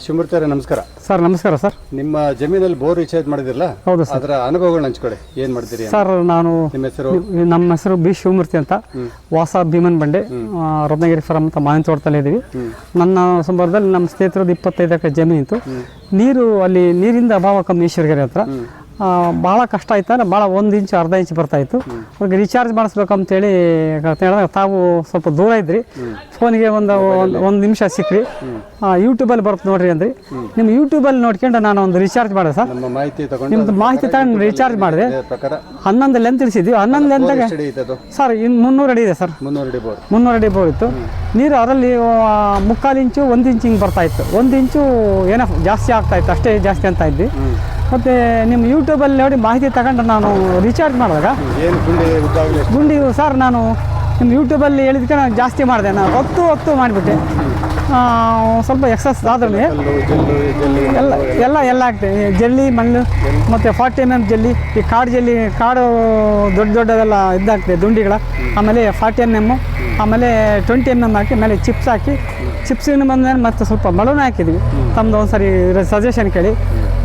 ಶಿವಮೂರ್ತಿ ಅವರೇ ನಮಸ್ಕಾರ ಸರ್. ನಮಸ್ಕಾರ ಸರ್. ನಿಮ್ಮ ಜಮೀನಲ್ಲಿ ಬೋರ್ ರೀಚಾರ್ಜ್ ಮಾಡಿದಿರಲ್ಲ? ಹೌದು ಸರ್. ಅದರ ಅನುಭವಗಳನ್ನ ಹಂಚ್ಕೊಳ್ಳಿ. ಏನು ಮಾಡ್ತೀರಿ ಸರ್? ನಮ್ಮ ಹೆಸರು ಬಿ ಶಿವಮೂರ್ತಿ ಅಂತ, ವಾಸ ಭೀಮನ್ ಬಂಡೆ, ರತ್ನಗಿರಿ ಫಾರಂ ಅಂತ ಮಾವಿನ ತೋಟದಲ್ಲಿ ಇದ್ದೀವಿ. ನನ್ನ ಸಂಬಂಧದಲ್ಲಿ ನಮ್ಮ ಸ್ನೇಹಿತರದ್ದು 25 ಎಕರೆ ಜಮೀನು ಇತ್ತು. ಅಲ್ಲಿ ನೀರಿಂದ ಅಭಾವ ಕಮ್ಮಿ ಈಶ್ವರಗೆರೆ ಹತ್ರ. ಭಾಳ ಕಷ್ಟ ಆಯ್ತು. ಭಾಳ 1 ಇಂಚು ಅರ್ಧ ಇಂಚು ಬರ್ತಾಯಿತ್ತು. ಅವ್ರಿಗೆ ರೀಚಾರ್ಜ್ ಮಾಡಿಸ್ಬೇಕಂತೇಳಿ ಹೇಳಿದಾಗ ತಾವು ಸ್ವಲ್ಪ ದೂರ ಇದ್ರಿ, ಫೋನಿಗೆ ಒಂದು ನಿಮಿಷ ಸಿಕ್ಕ್ರಿ. ಯೂಟ್ಯೂಬಲ್ಲಿ ಬರುತ್ತೆ ನೋಡ್ರಿ ಅಂದ್ರಿ. ನಿಮ್ಮ ಯೂಟ್ಯೂಬಲ್ಲಿ ನೋಡ್ಕೊಂಡು ನಾನು ಒಂದು ರೀಚಾರ್ಜ್ ಮಾಡಿದೆ ಸರ್. ನಿಮ್ಮದು ಮಾಹಿತಿ ತಗೊಂಡು ರೀಚಾರ್ಜ್ ಮಾಡಿದೆ. 11 ಲೆಂತ್ ತಿಳಿಸಿದ್ವಿ. 11 ಲೆಂತಾಗೆ ಸರ್ 300 ಅಡಿ ಇದೆ ಸರ್. 300 ಅಡಿ ಬೋರ್ ಇತ್ತು. ನೀರು ಅದರಲ್ಲಿ 3/4 ಇಂಚು 1 ಇಂಚು ಹಿಂಗೆ ಬರ್ತಾಯಿತ್ತು. 1 ಇಂಚು ಏನೋ ಜಾಸ್ತಿ ಆಗ್ತಾಯಿತ್ತು, ಅಷ್ಟೇ ಜಾಸ್ತಿ ಅಂತ ಇದ್ವಿ. ಮತ್ತು ನಿಮ್ಮ ಯೂಟ್ಯೂಬಲ್ಲಿ ನೋಡಿ ಮಾಹಿತಿ ತಗೊಂಡು ನಾನು ರೀಚಾರ್ಜ್ ಮಾಡಿದಾಗ ಗುಂಡಿ ಸರ್, ನಾನು ನಿಮ್ಮ ಯೂಟ್ಯೂಬಲ್ಲಿ ಹೇಳಿದಕ್ಕೆ ನಾನು ಜಾಸ್ತಿ ಮಾಡಿದೆ. ನಾನು 10 ಮಾಡಿಬಿಟ್ಟೆ. ಸ್ವಲ್ಪ ಎಕ್ಸಸ್ ಆದ್ರೂ ಎಲ್ಲ ಆಗ್ತದೆ. ಜಲ್ಲಿ ಮಣ್ಣು ಮತ್ತು 40 mm ಜಲ್ಲಿ, ಈ ಕಾಡು ಜಲ್ಲಿ, ಕಾಡು ದೊಡ್ಡದೆಲ್ಲ ಇದಾಗ್ತದೆ ದುಂಡಿಗಳ. ಆಮೇಲೆ 40 mm, ಆಮೇಲೆ 20 mm ಹಾಕಿ ಮೇಲೆ ಚಿಪ್ಸ್ ಹಾಕಿ, ಚಿಪ್ಸಿನ ಬಂದ್ಮೇಲೆ ಮತ್ತು ಸ್ವಲ್ಪ ಮಳುನ ಹಾಕಿದ್ವಿ. ತಮ್ಮದು ಒಂದು ಸರಿ ಸಜೆಷನ್ ಕೇಳಿ.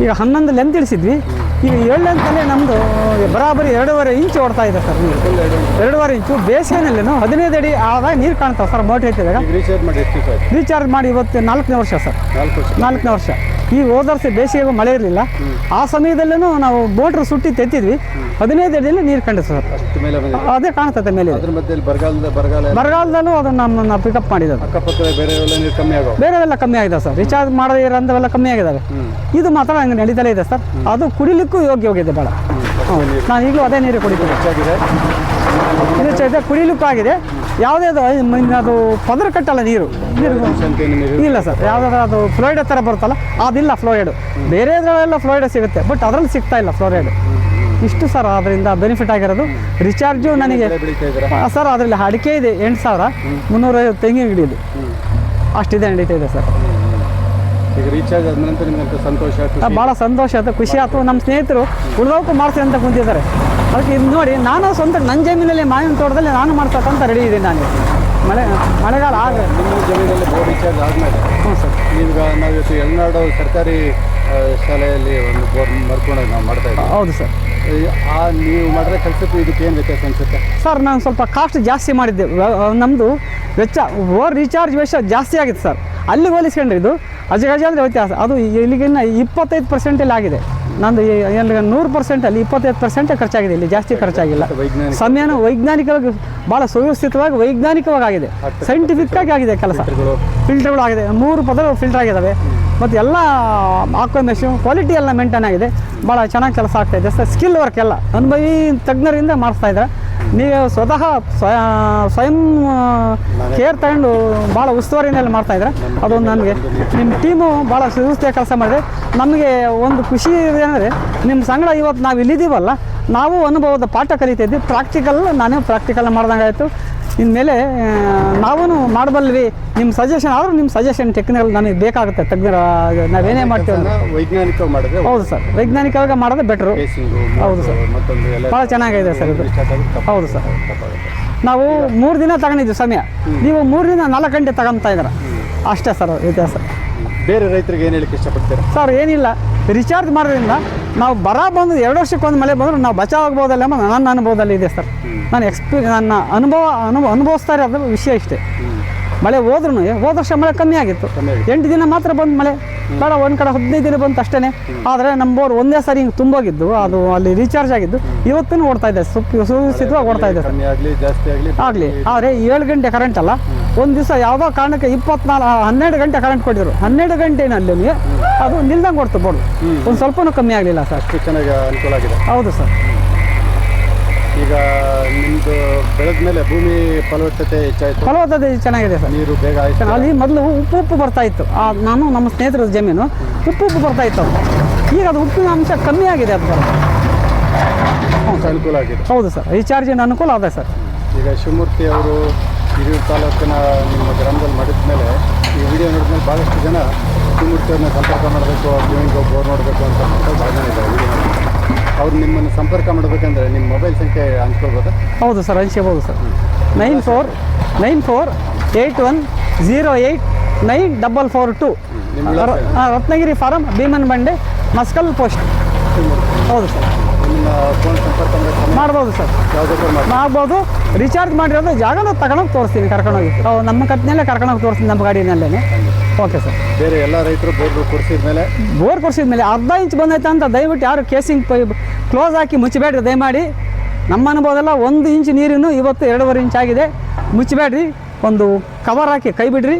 ಈಗ 11 ಲೆಂತ್ ಇಳಿಸಿದ್ವಿ. ಈಗ 7 ಲೆಂತಲ್ಲೇ ನಮ್ಮದು ಬರಾಬರಿ 2.5 ಇಂಚು ಓಡ್ತಾ ಇದೆ ಸರ್. ನೀರು 2.5 ಇಂಚು. ಬೇಸಿಗೆನಲ್ಲೇನು 15 ಅಡಿ ಆದಾಗ ನೀರು ಕಾಣ್ತಾವೆ ಸರ್. ಮೋಟ್ರ್ ಐತಿದಾಗ ರೀಚಾರ್ಜ್ ಮಾಡಿ ಇವತ್ತು 4ನೇ ವರ್ಷ ಸರ್. 4ನೇ ವರ್ಷ. ಈ ಹೋದ ವರ್ಷ ಬೇಸಿಗೆಗೂ ಮಳೆ ಇರಲಿಲ್ಲ. ಆ ಸಮಯದಲ್ಲೂ ನಾವು ಮೋಟ್ರ್ ಸುಟ್ಟಿ ತೆತ್ತಿದ್ವಿ. 15 ಅಡಿಯಲ್ಲಿ ನೀರು ಕಂಡಿತ್ತು ಸರ್. ಅದೇ ಕಾಣ್ತದೆ ಮೇಲೆ. ಬರಗಾಲದಲ್ಲೂ ಅದನ್ನು ನಮ್ಮನ್ನು ಪಿಕಪ್ ಮಾಡಿದ್ದು. ಬೇರೆವೆಲ್ಲ ಕಮ್ಮಿ ಆಗಿದೆ ಸರ್. ರೀಚಾರ್ಜ್ ಮಾಡದೇ ಇರೋಂಥವೆಲ್ಲ ಕಮ್ಮಿ ಆಗಿದ್ದಾವೆ. ಇದು ಮಾತ್ರ ಹಂಗೆ ನಡೀತಲೇ ಇದೆ ಸರ್. ಅದು ಕುಡಿಲಿಕ್ಕೂ ಯೋಗ್ಯವಾಗಿದೆ ಭಾಳ. ನಾನು ಈಗಲೂ ಅದೇ ನೀರು ಕುಡಿತೀನಿ. ಕುಡಿಲಿಕ್ಕೂ ಆಗಿದೆ. ಯಾವುದೇ ಅದು ಪದರ ಕಟ್ಟಲ್ಲ ನೀರು ಇಲ್ಲ ಸರ್. ಯಾವುದಾದ್ರೂ ಅದು ಫ್ಲೋರೈಡ್ ಥರ ಬರುತ್ತಲ್ಲ, ಅದಿಲ್ಲ ಫ್ಲೋರೈಡು. ಬೇರೆದ್ರಲ್ಲೆಲ್ಲ ಫ್ಲೋರೈಡ್ ಸಿಗುತ್ತೆ, ಬಟ್ ಅದರಲ್ಲಿ ಸಿಗ್ತಾ ಇಲ್ಲ ಫ್ಲೋರೈಡ್. ಇಷ್ಟು ಸರ್ ಅದರಿಂದ ಬೆನಿಫಿಟ್ ಆಗಿರೋದು. ರಿಚಾರ್ಜು ನನಗೆ ಸರ್ ಅದರಲ್ಲಿ ಅಡಿಕೆ ಇದೆ 8,350 ತೆಂಗಿನ ಗಿಡ ಇದೆ. ಅಷ್ಟಿದೆ ನಡೀತಾ ಇದೆ ಸರ್. ಭಾಳ ಸಂತೋಷ ಆಯ್ತು, ಖುಷಿ ಆಯ್ತು. ನಮ್ಮ ಸ್ನೇಹಿತರು ಉಳಿದೋಕ್ಕೂ ಮಾಡ್ತೀನಿ ಅಂತ ಕುಂತಿದ್ದಾರೆ. ಅದಕ್ಕೆ ಇದು ನೋಡಿ, ನಾನು ಸ್ವಂತ ನನ್ನ ಜಮೀನಲ್ಲಿ ಮಾವಿನ ತೋಟದಲ್ಲಿ ನಾನು ಮಾಡ್ತಕ್ಕಂಥ ರೆಡಿ ಇದೆ. ನಾನು ಮಳೆಗಾಲ ಆಗ ನಿಮ್ಮ ಜಮೀನಲ್ಲಿ ಬೋರ್ ರೀಚಾರ್ಜ್ ಆದಮೇಲೆ ಸರ್, ಈಗ ನಾವು ಯಲ್ನಾಡು ಸರ್ಕಾರಿ ಶಾಲೆಯಲ್ಲಿ ಒಂದು ಬೋರ್ ಮರ್ಕೊಂಡು ನಾವು ಮಾಡ್ತಾ ಇದ್ದೀವಿ. ಹೌದು ಸರ್. ನೀವು ಮಾಡಿದ್ರೆ ಕೆಲಸಕ್ಕೂ ಇದಕ್ಕೆ ಏನು ವ್ಯತ್ಯಾಸ ಅನಿಸುತ್ತೆ ಸರ್? ನಾನು ಸ್ವಲ್ಪ ಕಾಸ್ಟ್ ಜಾಸ್ತಿ ಮಾಡಿದ್ದೆ. ನಮ್ಮದು ವೆಚ್ಚ ಬೋರ್ ರೀಚಾರ್ಜ್ ವೆಚ್ಚ ಜಾಸ್ತಿ ಆಗಿತ್ತು ಸರ್. ಅಲ್ಲಿ ಹೋಲಿಸ್ಕೊಂಡ್ರೆ ಇದು ಅಜಗಜಾದ ವ್ಯತ್ಯಾಸ. ಅದು ಇಲ್ಲಿಗಿನ್ನ 25% ಆಗಿದೆ. ನಂದು 100% ಅಲ್ಲಿ 25% ಖರ್ಚಾಗಿದೆ. ಇಲ್ಲಿ ಜಾಸ್ತಿ ಖರ್ಚಾಗಿಲ್ಲ. ಸಮಯನೂ ವೈಜ್ಞಾನಿಕವಾಗಿ ಭಾಳ ಸುವ್ಯವಸ್ಥಿತವಾಗಿ ವೈಜ್ಞಾನಿಕವಾಗಿ ಆಗಿದೆ. ಸೈಂಟಿಫಿಕ್ಕಾಗಿ ಆಗಿದೆ ಕೆಲಸ. ಫಿಲ್ಟರ್ಗಳು ಆಗಿದೆ, 3 ಪದರ ಫಿಲ್ಟರ್ ಆಗಿದ್ದಾವೆ. ಮತ್ತು ಎಲ್ಲ ಆಕ್ವಮೆಷು ಕ್ವಾಲಿಟಿ ಎಲ್ಲ ಮೇಂಟೈನ್ ಆಗಿದೆ. ಭಾಳ ಚೆನ್ನಾಗಿ ಕೆಲಸ ಆಗ್ತಾಯಿದೆ ಸರ್. ಸ್ಕಿಲ್ ವರ್ಕ್ ಎಲ್ಲ ಅನುಭವಿ ತಜ್ಞರಿಂದ ಮಾಡಿಸ್ತಾ ಇದ್ದಾರೆ. ನೀವು ಸ್ವತಃ ಸ್ವಯಂ ಕೇರ್ ತಗೊಂಡು ಭಾಳ ಉಸ್ತುವಾರಿನಲ್ಲಿ ಮಾಡ್ತಾಯಿದ್ರೆ ಅದೊಂದು ನನಗೆ ನಿಮ್ಮ ಟೀಮು ಭಾಳ ಸುವ್ಯವಸ್ಥೆಯಾಗಿ ಕೆಲಸ ಮಾಡಿದೆ. ನಮಗೆ ಒಂದು ಖುಷಿ ಏನಂದರೆ, ನಿಮ್ಮ ಸಂಗಡ ಇವತ್ತು ನಾವು ಇಲ್ಲಿದ್ದೀವಲ್ಲ, ನಾವು ಅನುಭವದ ಪಾಠ ಕಲಿತಿದ್ವಿ. ನಾನೇ ಪ್ರಾಕ್ಟಿಕಲ್ ಮಾಡ್ದಂಗೆ ಆಯಿತು. ಇನ್ಮೇಲೆ ನಾವೂ ಮಾಡಬಲ್ವಿ. ನಿಮ್ಮ ಸಜೆಷನ್ ಆದರೂ ನಿಮ್ಮ ಸಜೆಷನ್ ಟೆಕ್ನಿಕಲ್ ನನಗೆ ಬೇಕಾಗುತ್ತೆ. ತಜ್ಞರ ನಾವೇನೇ ಮಾಡ್ತೀವಿ ವೈಜ್ಞಾನಿಕವಾಗಿ ಮಾಡಿದ್ರೆ. ಹೌದು ಸರ್, ವೈಜ್ಞಾನಿಕವಾಗಿ ಮಾಡೋದೇ ಬೆಟ್ರು. ಹೌದು ಸರ್, ಭಾಳ ಚೆನ್ನಾಗಿದೆ ಸರ್ ಇದು. ಹೌದು ಸರ್. ನಾವು 3 ದಿನ ತಗೊಂಡಿದ್ವಿ ಸಮಯ. ನೀವು 3 ದಿನ 4 ಗಂಟೆ ತಗೊತಾ ಇದ್ದೀರ. ಅಷ್ಟೇ ಸರ್ ವ್ಯತ್ಯಾಸ. ಬೇರೆ ರೈತರಿಗೆ ಏನು ಹೇಳಕ್ಕೆ ಇಷ್ಟಪಡ್ತೀರಾ ಸರ್? ಏನಿಲ್ಲ, ರೀಚಾರ್ಜ್ ಮಾಡೋದ್ರಿಂದ ನಾವು ಬಂದು 2 ವರ್ಷಕ್ಕೊಂದು ಮಳೆ ಬಂದರೂ ನಾವು ಬಚಾವ್ ಆಗ್ಬೋದಲ್ಲ ಎಂಬ ನನ್ನ ಅನುಭವದಲ್ಲಿ ಇದೆ ಸರ್. ನನ್ನ ಅನುಭವಿಸ್ತಾ ಇರೋದ್ರ ವಿಷಯ ಇಷ್ಟೇ. ಮಳೆ ಹೋದ್ರೂ ಹೋದ ವರ್ಷ ಮಳೆ ಕಮ್ಮಿ ಆಗಿತ್ತು. 8 ದಿನ ಮಾತ್ರ ಬಂದು ಮಳೆ. ಬೇಡ ಒಂದು ಕಡೆ 15 ದಿನ ಬಂತು ಅಷ್ಟೇ. ಆದರೆ ನಮ್ಮ ಬೋರ್ ಒಂದೇ ಸಾರಿ ಹಿಂಗೆ ತುಂಬೋಗಿದ್ದು, ಅದು ಅಲ್ಲಿ ರೀಚಾರ್ಜ್ ಆಗಿದ್ದು ಇವತ್ತೂ ಓಡ್ತಾ ಇದೆ. ಸುವ್ಯವಸ್ಥಿತವಾಗಿ ಓಡ್ತಾ ಇದೆ ಆಗಲಿ. ಆದರೆ 7 ಗಂಟೆ ಕರೆಂಟ್ ಅಲ್ಲ, ಒಂದು ದಿವಸ ಯಾವುದೋ ಕಾರಣಕ್ಕೆ 12 ಗಂಟೆ ಕರೆಂಟ್ ಕೊಟ್ಟಿದ್ರು. 12 ಗಂಟೆನಲ್ಲಿ ಅದು ನಿಲ್ದಂಗೆ ಕೊಡ್ತು ಬೋರ್ಡ್. ಒಂದು ಸ್ವಲ್ಪನೂ ಕಮ್ಮಿ ಆಗಲಿಲ್ಲ ಸರ್. ಅಷ್ಟು ಚೆನ್ನಾಗಿ ಅನುಕೂಲ ಆಗಿದೆ. ಹೌದು ಸರ್. ಈಗ ನಿಮ್ಮದು ಬೆಳೆದ ಮೇಲೆ ಭೂಮಿ ಫಲವತ್ತತೆ ಹೆಚ್ಚಾಯಿತು. ಫಲವತ್ತತೆ ಚೆನ್ನಾಗಿದೆ ಸರ್. ನೀರು ಬೇಗ ಆಯಿತು. ಅಲ್ಲಿ ಮೊದಲು ಉಪ್ಪು ಬರ್ತಾ ಇತ್ತು. ನಾನು ನಮ್ಮ ಸ್ನೇಹಿತರ ಜಮೀನು ಉಪ್ಪು ಬರ್ತಾ ಇತ್ತು. ಈಗ ಅದು ಉಪ್ಪಿನ ಅಂಶ ಕಮ್ಮಿ ಆಗಿದೆ. ಅದು ಅನುಕೂಲ ಆಗಿದೆ. ಹೌದು ಸರ್, ರೀಚಾರ್ಜಿನ ಅನುಕೂಲ ಅದೇ ಸರ್. ಈಗ ಶಿವಮೂರ್ತಿ ಅವರು ಹಿರಿಯೂರು ತಾಲೂಕಿನ ನಿಮ್ಮ ಗ್ರಾಮದಲ್ಲಿ ಮಾಡಿದ ಮೇಲೆ ಈ ವಿಡಿಯೋ ನೋಡಿದ್ಮೇಲೆ ಭಾಳಷ್ಟು ಜನ ಶಿವಮೂರ್ತಿ ಅವ್ರನ್ನ ಸಂಪರ್ಕ ಮಾಡಬೇಕು, ಜಮೀನಿಗೆ ಬೋರ್ ನೋಡಬೇಕು ಅಂತ ಭಾಳ ಜನ ಇದ್ದಾರೆ ವಿಡಿಯೋ ನೋಡಿ. ಅವ್ರು ನಿಮ್ಮನ್ನು ಸಂಪರ್ಕ ಮಾಡಬೇಕಂದ್ರೆ ನಿಮ್ಮ ಮೊಬೈಲ್ ಸಂಖ್ಯೆ ಹಂಚ್ಕೊಳ್ಬೋದಾ? ಹೌದು ಸರ್, ಹಂಚ್ಕೋಬೋದು ಸರ್. 9481089442 ನಿಮ್ಮ ವಿಳಾಸ ಏನು? ರತ್ನಗಿರಿ ಫಾರಂ, ಭೀಮನ್ ಬಂಡೆ, ಮಸ್ಕಲ್ ಪೋಸ್ಟ್. ಹೌದು ಸರ್. ನಿಮ್ಮ ಫೋನ್ ಸಂಪರ್ಕ ಮಾಡ್ಬೋದು ಸರ್, ಯಾವುದಕ್ಕೂ ಮಾಡಿ ಮಾಡ್ಬೋದು. ರಿಚಾರ್ಜ್ ಮಾಡಿರೋದು ಜಾಗನ ತಗೊಂಡೋಗಿ ತೋರಿಸ್ತೀನಿ, ಕರ್ಕೊಂಡೋಗಿ ನಮ್ಮ ಕತ್ತಿನಲ್ಲೇ ಕರ್ಕೊಂಡೋಗಿ ತೋರಿಸ್ತೀನಿ, ನಮ್ಮ ಗಾಡಿನಲ್ಲೇ. Okay sir. ಬೇರೆ ಎಲ್ಲ ರೈತರು ಬೋರ್ ಕೊಡಿಸಿದ ಮೇಲೆ ಬೋರ್ ಕೊಡಿಸಿದ ಮೇಲೆ ಅರ್ಧ ಇಂಚ್ ಬಂದೈತೆ ಅಂತ ದಯವಿಟ್ಟು ಯಾರು ಕೇಸಿಂಗ್ ಕ್ಲೋಸ್ ಹಾಕಿ ಮುಚ್ಚಬೇಡ್ರಿ ದಯಮಾಡಿ. ನಮ್ಮ ಅನುಭವದಲ್ಲ, 1 ಇಂಚ್ ನೀರಿನೂ ಇವತ್ತು 2.5 ಇಂಚ್ ಆಗಿದೆ. ಮುಚ್ಚಬೇಡ್ರಿ, ಒಂದು ಕವರ್ ಹಾಕಿ ಕೈ ಬಿಡ್ರಿ.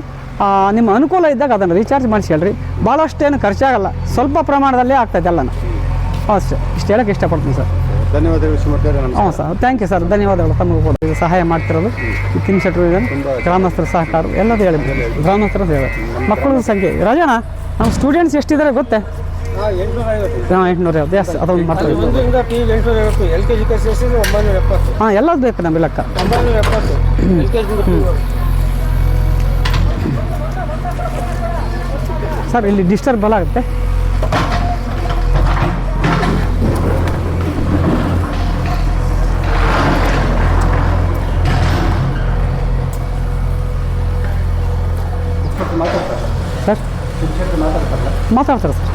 ನಿಮ್ಮ ಅನುಕೂಲ ಇದ್ದಾಗ ಅದನ್ನು ರೀಚಾರ್ಜ್ ಮಾಡಿಸ್ಕೊಳ್ರಿ. ಭಾಳಷ್ಟೇನು ಖರ್ಚಾಗಲ್ಲ, ಸ್ವಲ್ಪ ಪ್ರಮಾಣದಲ್ಲೇ ಆಗ್ತೈತೆ ಎಲ್ಲನೂ. ಅಷ್ಟೇ, ಇಷ್ಟು ಹೇಳೋಕ್ಕೆ ಇಷ್ಟಪಡ್ತೀನಿ ಸರ್. ಧನ್ಯವಾದಗಳು ಶಿವಮೂರ್ತಿ ಅವರೇ. ಹ್ಞೂ ಸರ್, ಥ್ಯಾಂಕ್ ಯು ಸರ್, ಧನ್ಯವಾದಗಳು. ತಮಗೆ ಕೂಡ ಇದು ಸಹಾಯ ಮಾಡ್ತಿರೋದು ಕಿಂಗ್ ಶೆಟ್ರು ಇದೆ, ಗ್ರಾಮಸ್ಥರ ಸಹಕಾರ ಎಲ್ಲದೂ ಹೇಳಿದ್ವಿ. ಗ್ರಾಮಸ್ಥರದ್ದು ಹೇಳಿ ಮಕ್ಕಳ ಸಂಖ್ಯೆ ರಾಜಣ್ಣ, ನಮ್ಮ ಸ್ಟೂಡೆಂಟ್ಸ್ ಎಷ್ಟಿದ್ದಾರೆ ಗೊತ್ತೇ? 850. ಎಸ್, ಅದೊಂದು ಮಾತ್ರ. ಹಾಂ, ಎಲ್ಲದು ಬೇಕು ನಮ್ಮ ಲೆಕ್ಕ. ಸರ್, ಇಲ್ಲಿ ಡಿಸ್ಟರ್ಬ್ ಆಗುತ್ತೆ. ಸರ್ ಮಾತಾಡ್ತಾರೆ ಸರ್.